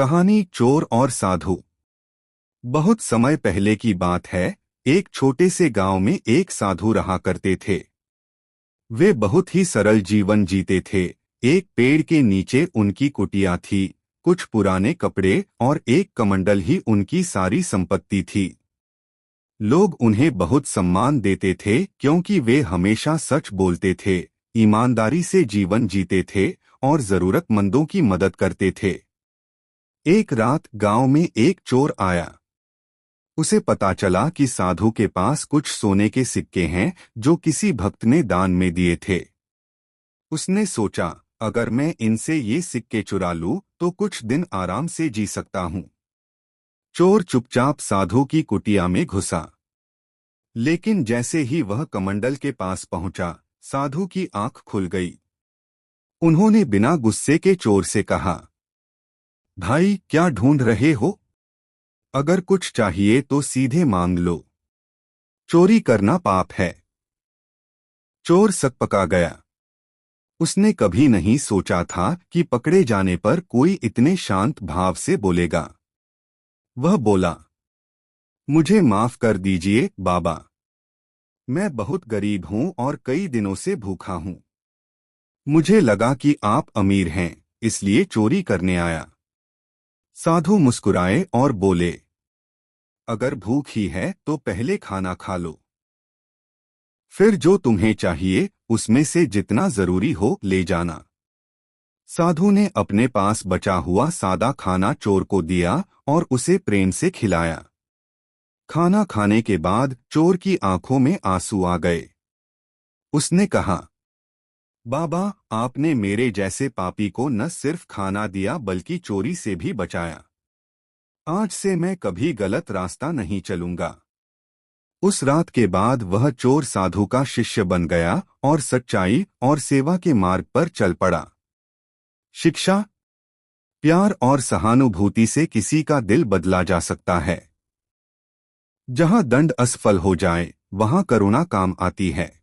कहानी चोर और साधु। बहुत समय पहले की बात है। एक छोटे से गांव में एक साधु रहा करते थे। वे बहुत ही सरल जीवन जीते थे। एक पेड़ के नीचे उनकी कुटिया थी। कुछ पुराने कपड़े और एक कमंडल ही उनकी सारी संपत्ति थी। लोग उन्हें बहुत सम्मान देते थे क्योंकि वे हमेशा सच बोलते थे, ईमानदारी से जीवन जीते थे और जरूरतमंदों की मदद करते थे। एक रात गांव में एक चोर आया। उसे पता चला कि साधु के पास कुछ सोने के सिक्के हैं जो किसी भक्त ने दान में दिए थे। उसने सोचा, अगर मैं इनसे ये सिक्के चुरा लूं तो कुछ दिन आराम से जी सकता हूं। चोर चुपचाप साधु की कुटिया में घुसा। लेकिन जैसे ही वह कमंडल के पास पहुंचा, साधु की आंख खुल गई। उन्होंने बिना गुस्से के चोर से कहा, भाई क्या ढूंढ रहे हो? अगर कुछ चाहिए तो सीधे मांग लो। चोरी करना पाप है। चोर सकपका गया। उसने कभी नहीं सोचा था कि पकड़े जाने पर कोई इतने शांत भाव से बोलेगा। वह बोला, मुझे माफ कर दीजिए बाबा। मैं बहुत गरीब हूं और कई दिनों से भूखा हूं। मुझे लगा कि आप अमीर हैं, इसलिए चोरी करने आया। साधु मुस्कुराए और बोले, अगर भूख ही है तो पहले खाना खा लो। फिर जो तुम्हें चाहिए उसमें से जितना जरूरी हो ले जाना। साधु ने अपने पास बचा हुआ सादा खाना चोर को दिया और उसे प्रेम से खिलाया। खाना खाने के बाद चोर की आंखों में आंसू आ गए। उसने कहा, बाबा, आपने मेरे जैसे पापी को न सिर्फ खाना दिया बल्कि चोरी से भी बचाया। आज से मैं कभी गलत रास्ता नहीं चलूंगा। उस रात के बाद वह चोर साधु का शिष्य बन गया और सच्चाई और सेवा के मार्ग पर चल पड़ा। शिक्षा, प्यार और सहानुभूति से किसी का दिल बदला जा सकता है। जहां दंड असफल हो जाए, वहां करुणा काम आती है।